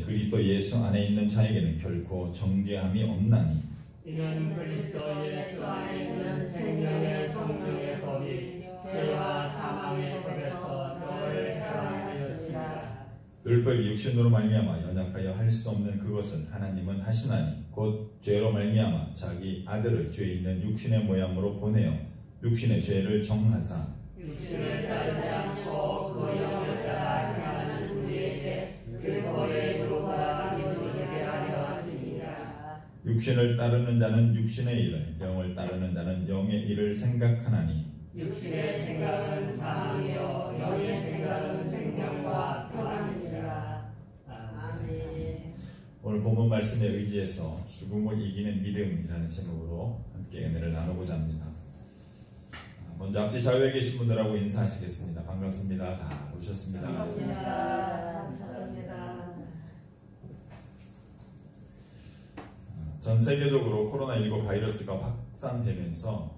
그리스도 예수 안에 있는 자에게는 결코 정죄함이 없나니 이는 그리스도 예수 안에 있는 생명의 성령의 법이 죄와 사망의 법에서 너를 해방하였습니다. 율법이 육신으로 말미암아 연약하여 할 수 없는 그것은 하나님은 하시나니 곧 죄로 말미암아 자기 아들을 죄 있는 육신의 모양으로 보내어 육신의 죄를 정하사 육신을 따르지 않고 그 영을 따라 행하는 우리에게 그 법의 이루가 믿어지게 하려 하시니라. 육신을 따르는 자는 육신의 일을 영을 따르는 자는 영의 일을 생각하나니 육신의 생각은 사망이요 영의 생각은 생명과 평안이니라. 아멘. 오늘 본문 말씀에 의지해서 죽음을 이기는 믿음이라는 제목으로 함께 은혜를 나누고자 합니다. 먼저 앞뒤 자유에 계신 분들하고 인사하시겠습니다. 반갑습니다. 다 오셨습니다. 반갑습니다. 전 세계적으로 코로나19 바이러스가 확산되면서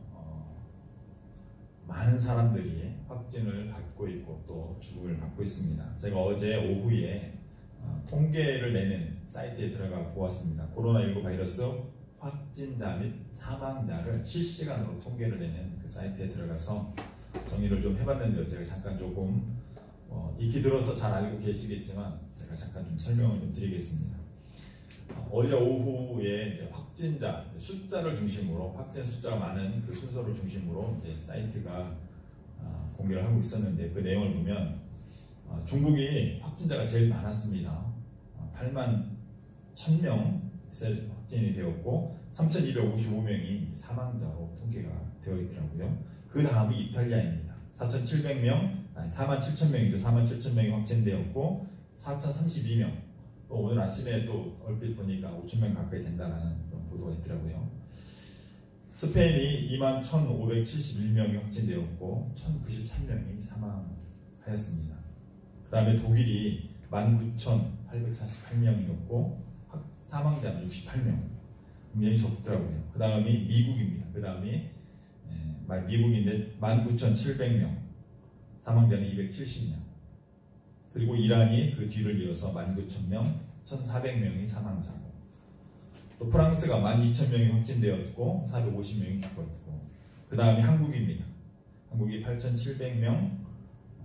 많은 사람들이 확진을 받고 있고 또 죽음을 받고 있습니다. 제가 어제 오후에 통계를 내는 사이트에 들어가 보았습니다. 코로나19 바이러스 확진자 및 사망자를 실시간으로 통계를 내는 그 사이트에 들어가서 정리를 좀 해봤는데요. 제가 잠깐 조금 익히 들어서 잘 알고 계시겠지만 제가 잠깐 좀 설명을 좀 드리겠습니다. 어제 오후에 이제 확진자 숫자를 중심으로 확진 숫자가 많은 그 순서를 중심으로 이제 사이트가 공개를 하고 있었는데 그 내용을 보면 중국이 확진자가 제일 많았습니다. 8만 1000명 확진이 되었고 3255명이 사망자로 통계가 되어 있더라고요. 그 다음이 이탈리아입니다. 4700명, 47,000명이죠. 47,000명이 확진되었고 4032명. 또 오늘 아침에 또 얼핏 보니까 5,000명 가까이 된다는 그런 보도가 있더라고요. 스페인이 21,571명이 확진되었고 1,093명이 사망하였습니다. 그 다음에 독일이 19,848명이었고 사망자는 68명. 굉장히 적더라고요. 그 다음이 미국입니다. 그 다음이 미국인데 19,700명, 사망자는 270명. 그리고 이란이 그 뒤를 이어서 19,000명, 1,400명이 사망자고, 또 프랑스가 12,000명이 확진되었고 450명이 죽었고, 그 다음이 한국입니다. 한국이 8,700명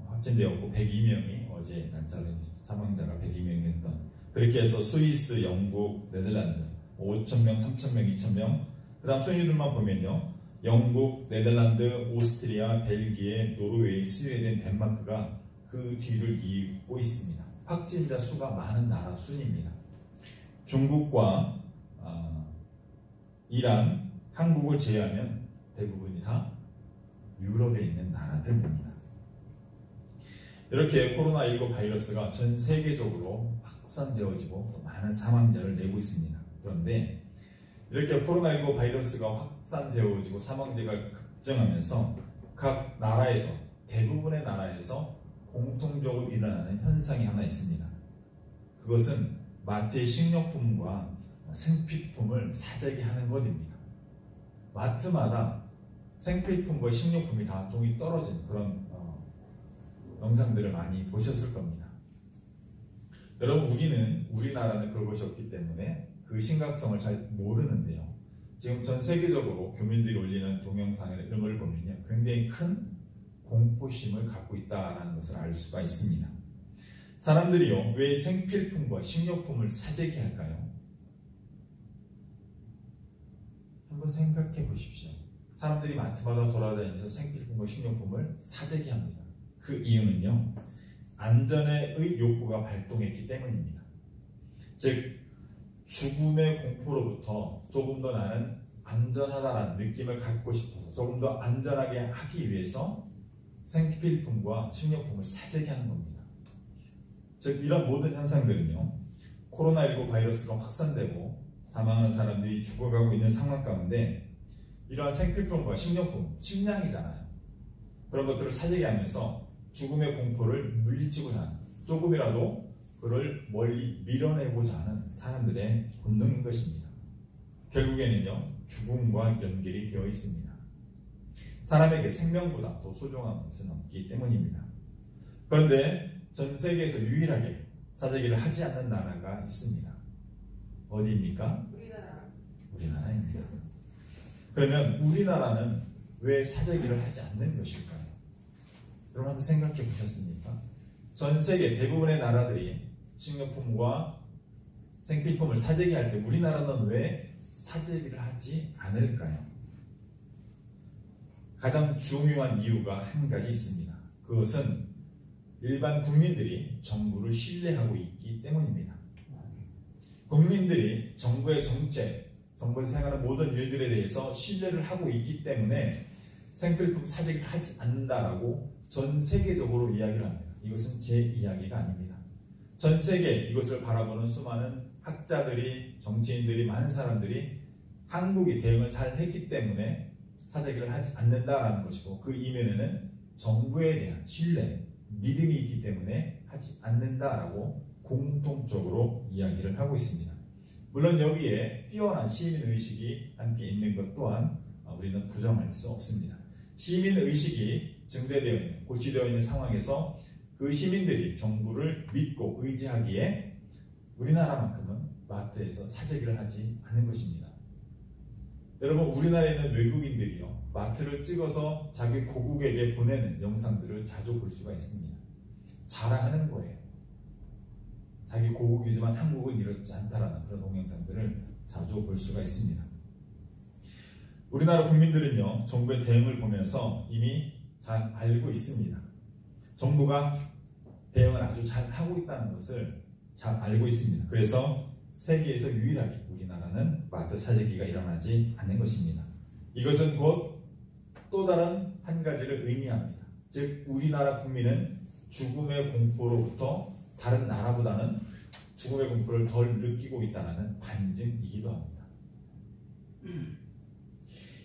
확진되었고 102명이 어제 날짜로 사망자가 102명이었던, 그렇게 해서 스위스, 영국, 네덜란드 5,000명, 3,000명, 2,000명. 그 다음 순위들만 보면요, 영국, 네덜란드, 오스트리아, 벨기에, 노르웨이, 스웨덴, 덴마크가 그 뒤를 이고 있습니다. 확진자 수가 많은 나라 순입니다. 중국과 이란, 한국을 제외하면 대부분이 다 유럽에 있는 나라들입니다. 이렇게 코로나19 바이러스가 전 세계적으로 확산되어지고 또 많은 사망자를 내고 있습니다. 그런데 이렇게 코로나19 바이러스가 확산되어지고 사망자가 급증하면서 각 나라에서, 대부분의 나라에서 공통적으로 일어나는 현상이 하나 있습니다. 그것은 마트의 식료품과 생필품을 사재기 하는 것입니다. 마트마다 생필품과 식료품이 다 동이 떨어진 그런 영상들을 많이 보셨을 겁니다. 여러분, 우리나라는 그런 것이 없기 때문에 그 심각성을 잘 모르는데요. 지금 전 세계적으로 교민들이 올리는 동영상이나 이런 걸 보면요, 굉장히 큰 공포심을 갖고 있다는 것을 알 수가 있습니다. 사람들이요, 왜 생필품과 식료품을 사재기 할까요? 한번 생각해 보십시오. 사람들이 마트마다 돌아다니면서 생필품과 식료품을 사재기 합니다. 그 이유는요, 안전의 욕구가 발동했기 때문입니다. 즉, 죽음의 공포로부터 조금 더 나는 안전하다는 느낌을 갖고 싶어서 조금 더 안전하게 하기 위해서 생필품과 식료품을 사재기 하는 겁니다. 즉, 이런 모든 현상들은요, 코로나19 바이러스가 확산되고 사망하는 사람들이 죽어가고 있는 상황 가운데 이러한 생필품과 식료품, 식량이잖아요. 그런 것들을 사재기 하면서 죽음의 공포를 물리치고자 하는, 조금이라도 그를 멀리 밀어내고자 하는 사람들의 본능인 것입니다. 결국에는요, 죽음과 연결이 되어 있습니다. 사람에게 생명보다 더 소중한 것은 없기 때문입니다. 그런데 전 세계에서 유일하게 사재기를 하지 않는 나라가 있습니다. 어디입니까? 우리나라입니다. 그러면 우리나라는 왜 사재기를 하지 않는 것일까요? 여러분 한번 생각해 보셨습니까? 전 세계 대부분의 나라들이 식료품과 생필품을 사재기할 때 우리나라는 왜 사재기를 하지 않을까요? 가장 중요한 이유가 한 가지 있습니다. 그것은 일반 국민들이 정부를 신뢰하고 있기 때문입니다. 국민들이 정부의 정책, 정부에서 생각하는 모든 일들에 대해서 신뢰를 하고 있기 때문에 생필품 사재기를 하지 않는다라고 전 세계적으로 이야기를 합니다. 이것은 제 이야기가 아닙니다. 전 세계 이것을 바라보는 수많은 학자들이, 정치인들이, 많은 사람들이 한국이 대응을 잘 했기 때문에 사재기를 하지 않는다라는 것이고, 그 이면에는 정부에 대한 신뢰, 믿음이 있기 때문에 하지 않는다라고 공통적으로 이야기를 하고 있습니다. 물론 여기에 뛰어난 시민의식이 함께 있는 것 또한 우리는 부정할 수 없습니다. 시민의식이 증대되어 있는, 고취되어 있는 상황에서 그 시민들이 정부를 믿고 의지하기에 우리나라만큼은 마트에서 사재기를 하지 않는 것입니다. 여러분, 우리나라에 있는 외국인들이요, 마트를 찍어서 자기 고국에게 보내는 영상들을 자주 볼 수가 있습니다. 자랑하는 거예요. 자기 고국이지만 한국은 이렇지 않다라는 그런 동영상들을 자주 볼 수가 있습니다. 우리나라 국민들은요, 정부의 대응을 보면서 이미 잘 알고 있습니다. 정부가 대응을 아주 잘 하고 있다는 것을 잘 알고 있습니다. 그래서 세계에서 유일하게 우리나라는 마트 사재기가 일어나지 않는 것입니다. 이것은 곧 또 다른 한 가지를 의미합니다. 즉, 우리나라 국민은 죽음의 공포로부터 다른 나라보다는 죽음의 공포를 덜 느끼고 있다는 반증이기도 합니다.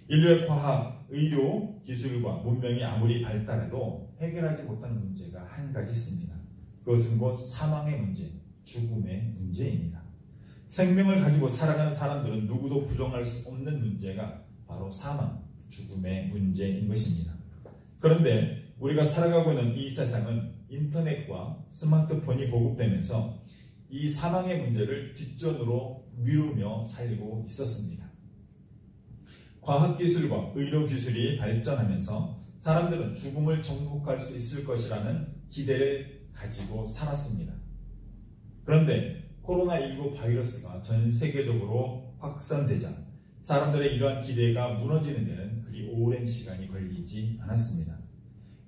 인류의 과학, 의료, 기술과 문명이 아무리 발달해도 해결하지 못하는 문제가 한 가지 있습니다. 그것은 곧 사망의 문제, 죽음의 문제입니다. 생명을 가지고 살아가는 사람들은 누구도 부정할 수 없는 문제가 바로 사망, 죽음의 문제인 것입니다. 그런데 우리가 살아가고 있는 이 세상은 인터넷과 스마트폰이 보급되면서 이 사망의 문제를 뒷전으로 미루며 살고 있었습니다. 과학기술과 의료기술이 발전하면서 사람들은 죽음을 정복할 수 있을 것이라는 기대를 가지고 살았습니다. 그런데 코로나19 바이러스가 전 세계적으로 확산되자 사람들의 이러한 기대가 무너지는 데는 그리 오랜 시간이 걸리지 않았습니다.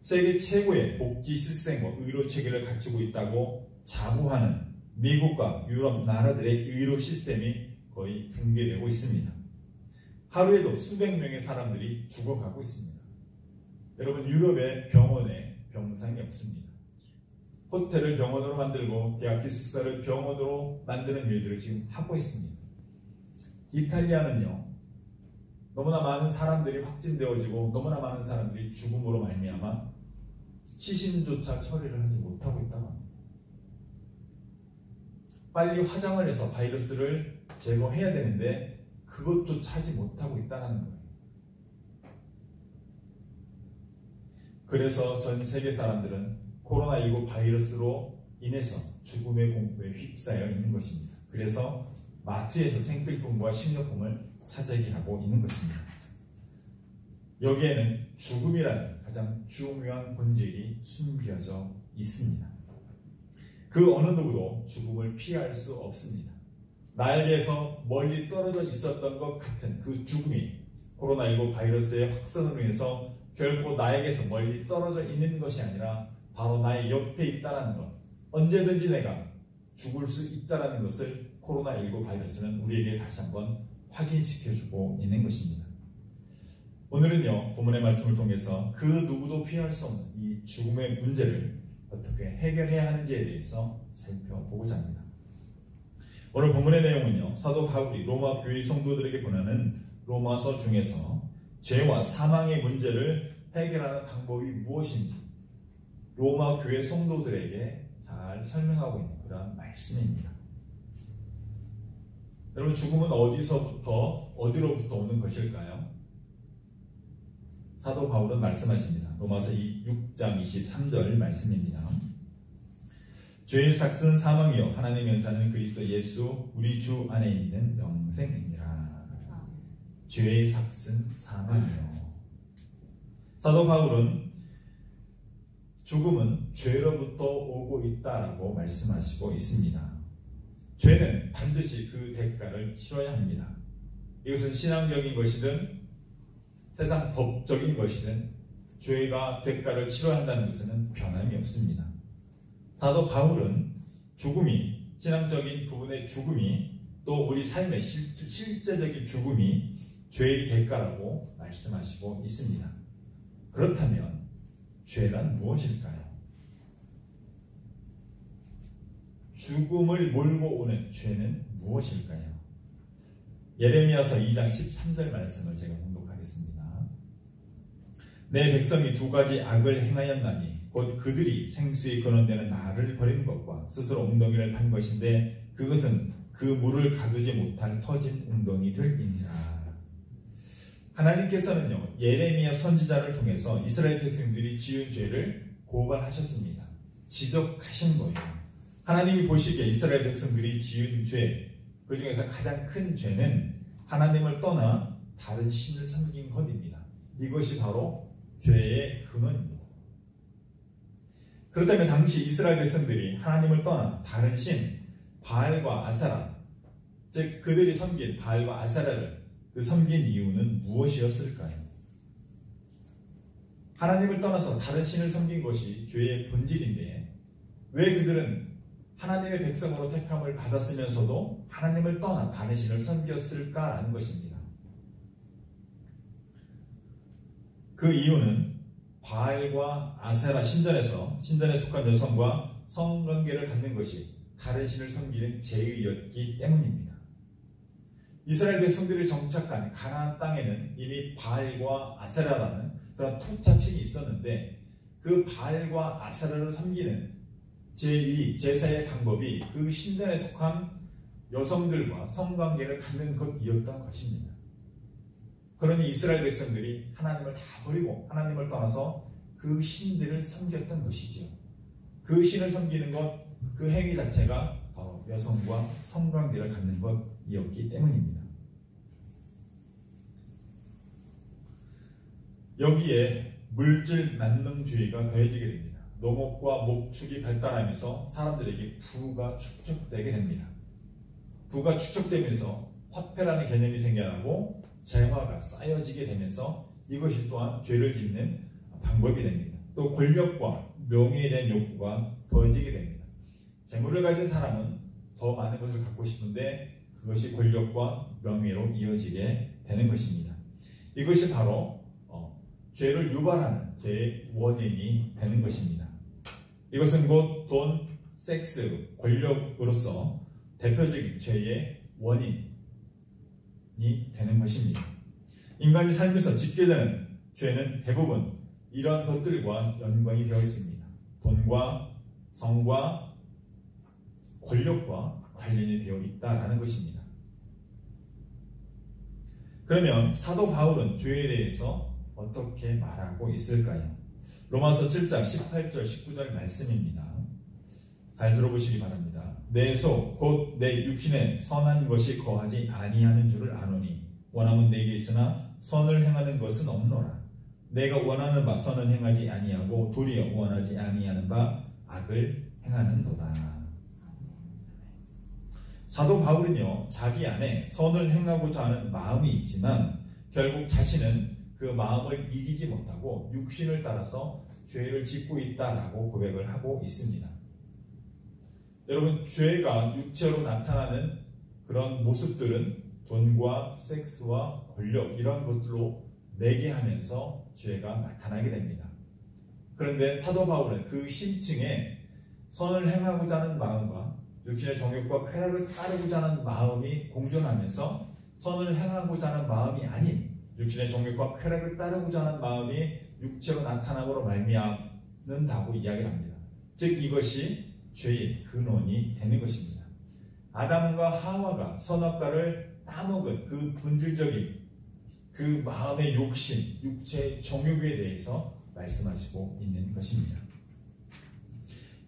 세계 최고의 복지 시스템과 의료 체계를 갖추고 있다고 자부하는 미국과 유럽 나라들의 의료 시스템이 거의 붕괴되고 있습니다. 하루에도 수백 명의 사람들이 죽어가고 있습니다. 여러분, 유럽의 병원에 병상이 없습니다. 호텔을 병원으로 만들고 대학 기숙사를 병원으로 만드는 일들을 지금 하고 있습니다. 이탈리아는요, 너무나 많은 사람들이 확진되어지고 너무나 많은 사람들이 죽음으로 말미암아 시신조차 처리를 하지 못하고 있다고 합니다. 빨리 화장을 해서 바이러스를 제거해야 되는데 그것조차 하지 못하고 있다는 거예요. 그래서 전 세계 사람들은 코로나19 바이러스로 인해서 죽음의 공포에 휩싸여 있는 것입니다. 그래서 마트에서 생필품과 식료품을 사재기하고 있는 것입니다. 여기에는 죽음이라는 가장 중요한 본질이 숨겨져 있습니다. 그 어느 누구도 죽음을 피할 수 없습니다. 나에게서 멀리 떨어져 있었던 것 같은 그 죽음이 코로나19 바이러스의 확산으로 인해서 결코 나에게서 멀리 떨어져 있는 것이 아니라 바로 나의 옆에 있다는 것, 언제든지 내가 죽을 수 있다는 것을 코로나19 바이러스는 우리에게 다시 한번 확인시켜주고 있는 것입니다. 오늘은요, 본문의 말씀을 통해서 그 누구도 피할 수 없는 이 죽음의 문제를 어떻게 해결해야 하는지에 대해서 살펴보고자 합니다. 오늘 본문의 내용은요, 사도 바울이 로마 교회 성도들에게 보내는 로마서 중에서 죄와 사망의 문제를 해결하는 방법이 무엇인지 로마 교회 성도들에게 잘 설명하고 있는 그런 말씀입니다. 여러분, 죽음은 어디서부터 어디로부터 오는 것일까요? 사도 바울은 말씀하십니다. 로마서 6장 23절 말씀입니다. 죄의 삭은 사망이요 하나님의 은사는 그리스도 예수 우리 주 안에 있는 영생이니라. 죄의 삭은 사망이요. 사도 바울은 죽음은 죄로부터 오고 있다라고 말씀하시고 있습니다. 죄는 반드시 그 대가를 치러야 합니다. 이것은 신앙적인 것이든 세상 법적인 것이든 죄가 대가를 치러야 한다는 것은 변함이 없습니다. 사도 바울은 죽음이, 신앙적인 부분의 죽음이, 또 우리 삶의 실제적인 죽음이 죄의 대가라고 말씀하시고 있습니다. 그렇다면 죄란 무엇일까요? 죽음을 몰고 오는 죄는 무엇일까요? 예레미야서 2장 13절 말씀을 제가 봉독하겠습니다. 내 백성이 두 가지 악을 행하였나니 곧 그들이 생수에 근원되는 나를 버리는 것과 스스로 웅덩이를 판 것인데 그것은 그 물을 가두지 못한 터진 웅덩이들이니라. 하나님께서는요, 예레미야 선지자를 통해서 이스라엘 백성들이 지은 죄를 고발하셨습니다. 지적하신 거예요. 하나님이 보시기에 이스라엘 백성들이 지은 죄, 그 중에서 가장 큰 죄는 하나님을 떠나 다른 신을 섬긴 것입니다. 이것이 바로 죄의 근원입니다. 그렇다면 당시 이스라엘 백성들이 하나님을 떠나 다른 신, 바알과 아세라, 즉 그들이 섬긴 바알과 아세라를 섬긴 이유는 무엇이었을까요? 하나님을 떠나서 다른 신을 섬긴 것이 죄의 본질인데 왜 그들은 하나님의 백성으로 택함을 받았으면서도 하나님을 떠나 다른 신을 섬겼을까라는 것입니다. 그 이유는 바알과 아세라 신전에 속한 여성과 성관계를 갖는 것이 다른 신을 섬기는 죄의였기 때문입니다. 이스라엘 백성들이 정착한 가나안 땅에는 이미 바알과 아세라라는 그런 토착신이 있었는데 그 바알과 아세라를 섬기는 제2, 제4의 방법이 그 신전에 속한 여성들과 성관계를 갖는 것이었던 것입니다. 그러니 이스라엘 백성들이 하나님을 다 버리고 하나님을 떠나서 그 신들을 섬겼던 것이지요. 그 신을 섬기는 것, 그 행위 자체가 바로 여성과 성관계를 갖는 것이었기 때문입니다. 여기에 물질 만능주의가 더해지게 됩니다. 농업과 목축이 발달하면서 사람들에게 부가 축적되게 됩니다. 부가 축적되면서 화폐라는 개념이 생겨나고 재화가 쌓여지게 되면서 이것이 또한 죄를 짓는 방법이 됩니다. 또 권력과 명예에 대한 욕구가 더해지게 됩니다. 재물을 가진 사람은 더 많은 것을 갖고 싶은데 그것이 권력과 명예로 이어지게 되는 것입니다. 이것이 바로 죄를 유발하는 죄의 원인이 되는 것입니다. 이것은 곧 돈, 섹스, 권력으로서 대표적인 죄의 원인이 되는 것입니다. 인간이 살면서 짓게 되는 죄는 대부분 이러한 것들과 연관이 되어 있습니다. 돈과 성과 권력과 관련이 되어 있다는 것입니다. 그러면 사도 바울은 죄에 대해서 어떻게 말하고 있을까요? 로마서 7장 18절 19절 말씀입니다. 잘 들어보시기 바랍니다. 내 속 곧 내 육신에 선한 것이 거하지 아니하는 줄을 아노니 원함은 내게 있으나 선을 행하는 것은 없노라. 내가 원하는 바 선은 행하지 아니하고 도리어 원하지 아니하는 바 악을 행하는도다. 사도 바울은요, 자기 안에 선을 행하고자 하는 마음이 있지만 결국 자신은 그 마음을 이기지 못하고 육신을 따라서 죄를 짓고 있다라고 고백을 하고 있습니다. 여러분, 죄가 육체로 나타나는 그런 모습들은 돈과 섹스와 권력 이런 것들로 매개하면서 죄가 나타나게 됩니다. 그런데 사도 바울은 그 심층에 선을 행하고자 하는 마음과 육신의 정욕과 쾌락을 따르고자 하는 마음이 공존하면서 선을 행하고자 하는 마음이 아닌 육신의 정욕과 쾌락을 따르고자 하는 마음이 육체로 나타남으로 말미암는다고 이야기를 합니다. 즉 이것이 죄의 근원이 되는 것입니다. 아담과 하와가 선악과를 따먹은 그 본질적인 그 마음의 욕심, 육체의 정욕에 대해서 말씀하시고 있는 것입니다.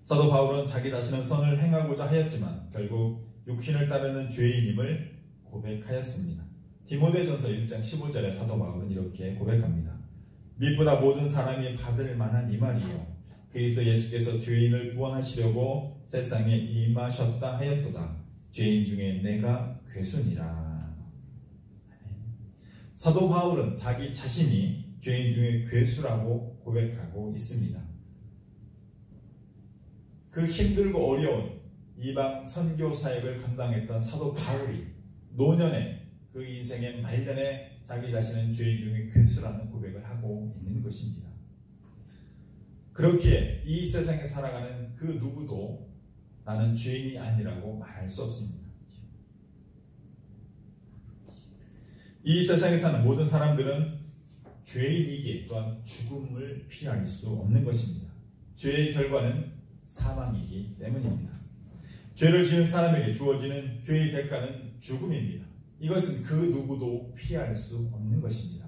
사도 바울은 자기 자신은 선을 행하고자 하였지만 결국 육신을 따르는 죄인임을 고백하였습니다. 디모데전서 1장 15절에 사도 바울은 이렇게 고백합니다. 미쁘다 모든 사람이 받을 만한 이 말이요 그리스도 예수께서 죄인을 구원하시려고 세상에 임하셨다 하였도다. 죄인 중에 내가 괴순이라. 사도 바울은 자기 자신이 죄인 중에 괴수라고 고백하고 있습니다. 그 힘들고 어려운 이방 선교 사역을 감당했던 사도 바울이 노년에 그 인생의 말년에 자기 자신은 죄인 중에 괴수라는 고백을 하고 있는 것입니다. 그렇기에 이 세상에 살아가는 그 누구도 나는 죄인이 아니라고 말할 수 없습니다. 이 세상에 사는 모든 사람들은 죄인이기 또한 죽음을 피할 수 없는 것입니다. 죄의 결과는 사망이기 때문입니다. 죄를 지은 사람에게 주어지는 죄의 대가는 죽음입니다. 이것은 그 누구도 피할 수 없는 것입니다.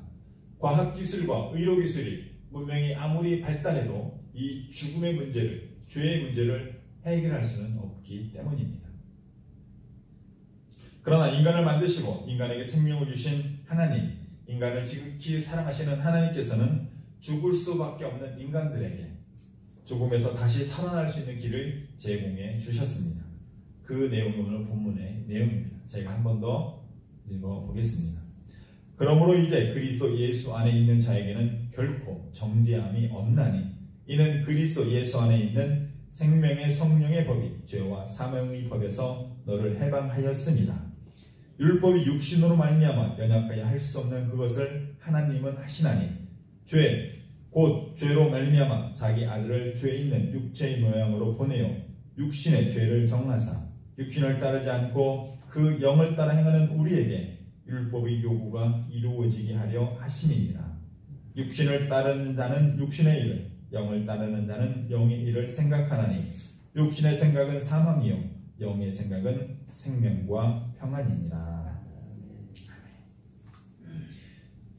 과학기술과 의료기술이 문명이 아무리 발달해도 이 죽음의 문제를, 죄의 문제를 해결할 수는 없기 때문입니다. 그러나 인간을 만드시고 인간에게 생명을 주신 하나님, 인간을 지극히 사랑하시는 하나님께서는 죽을 수밖에 없는 인간들에게 죽음에서 다시 살아날 수 있는 길을 제공해 주셨습니다. 그 내용이 오늘 본문의 내용입니다. 제가 한 번 더 읽어보겠습니다. 그러므로 이제 그리스도 예수 안에 있는 자에게는 결코 정죄함이 없나니 이는 그리스도 예수 안에 있는 생명의 성령의 법이 죄와 사망의 법에서 너를 해방하였습니다. 율법이 육신으로 말미암아 연약하여 할 수 없는 그것을 하나님은 하시나니 죄 곧 죄로 말미암아 자기 아들을 죄 있는 육체의 모양으로 보내어 육신의 죄를 정하사 육신을 따르지 않고 그 영을 따라 행하는 우리에게 율법의 요구가 이루어지게 하려 하심이니라. 육신을 따르는 자는 육신의 일을 영을 따르는 자는 영의 일을 생각하나니 육신의 생각은 사망이요 영의 생각은 생명과 평안이니라.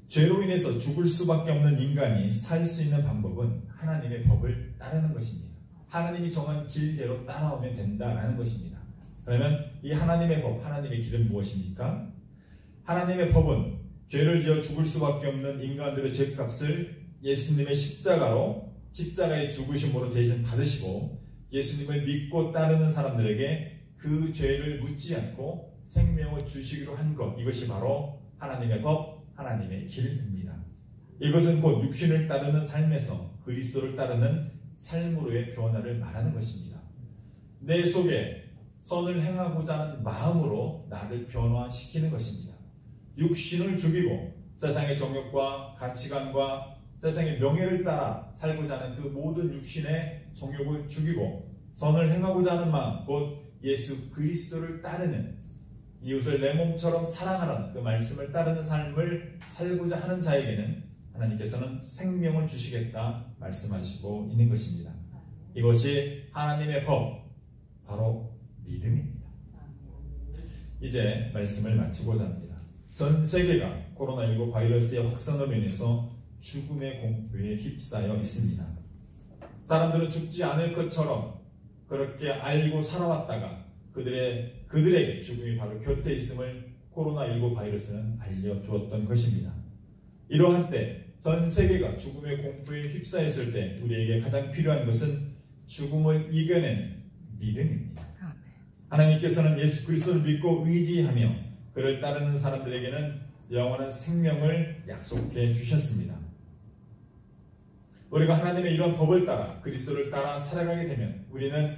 죄로 인해서 죽을 수밖에 없는 인간이 살 수 있는 방법은 하나님의 법을 따르는 것입니다. 하나님이 정한 길대로 따라오면 된다라는 것입니다. 그러면 이 하나님의 법, 하나님의 길은 무엇입니까? 하나님의 법은 죄를 지어 죽을 수밖에 없는 인간들의 죄값을 예수님의 십자가의 죽으심으로 대신 받으시고 예수님을 믿고 따르는 사람들에게 그 죄를 묻지 않고 생명을 주시기로 한 것, 이것이 바로 하나님의 법, 하나님의 길입니다. 이것은 곧 육신을 따르는 삶에서 그리스도를 따르는 삶으로의 변화를 말하는 것입니다. 내 속에 선을 행하고자 하는 마음으로 나를 변화시키는 것입니다. 육신을 죽이고 세상의 정욕과 가치관과 세상의 명예를 따라 살고자 하는 그 모든 육신의 정욕을 죽이고 선을 행하고자 하는 마음, 곧 예수 그리스도를 따르는 이웃을 내 몸처럼 사랑하라는 그 말씀을 따르는 삶을 살고자 하는 자에게는 하나님께서는 생명을 주시겠다 말씀하시고 있는 것입니다. 이것이 하나님의 법, 바로 믿음입니다. 이제 말씀을 마치고자 합니다. 전 세계가 코로나19 바이러스의 확산으로 인해서 죽음의 공포에 휩싸여 있습니다. 사람들은 죽지 않을 것처럼 그렇게 알고 살아왔다가 그들에게 죽음이 바로 곁에 있음을 코로나19 바이러스는 알려주었던 것입니다. 이러한 때 전 세계가 죽음의 공포에 휩싸였을 때 우리에게 가장 필요한 것은 죽음을 이겨내는 믿음입니다. 하나님께서는 예수 그리스도를 믿고 의지하며 그를 따르는 사람들에게는 영원한 생명을 약속해 주셨습니다. 우리가 하나님의 이런 법을 따라 그리스도를 따라 살아가게 되면 우리는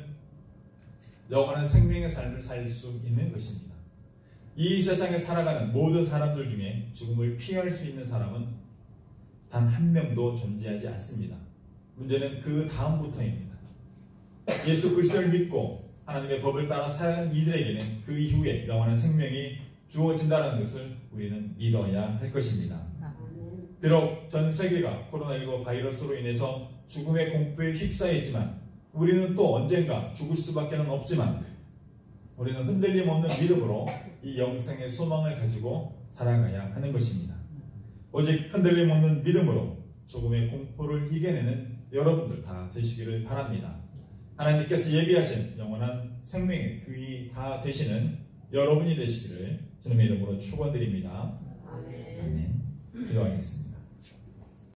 영원한 생명의 삶을 살 수 있는 것입니다. 이 세상에 살아가는 모든 사람들 중에 죽음을 피할 수 있는 사람은 단 한 명도 존재하지 않습니다. 문제는 그 다음부터입니다. 예수 그리스도를 믿고 하나님의 법을 따라 살아가는 이들에게는 그 이후에 영원한 생명이 주어진다는 것을 우리는 믿어야 할 것입니다. 비록 전 세계가 코로나19 바이러스로 인해서 죽음의 공포에 휩싸였지만 우리는 또 언젠가 죽을 수밖에 없지만 우리는 흔들림 없는 믿음으로 이 영생의 소망을 가지고 살아가야 하는 것입니다. 오직 흔들림 없는 믿음으로 죽음의 공포를 이겨내는 여러분들 다 되시기를 바랍니다. 하나님께서 예비하신 영원한 생명의 주인이 다 되시는 여러분이 되시기를 주님의 이름으로 축원드립니다. 아멘. 기도하겠습니다.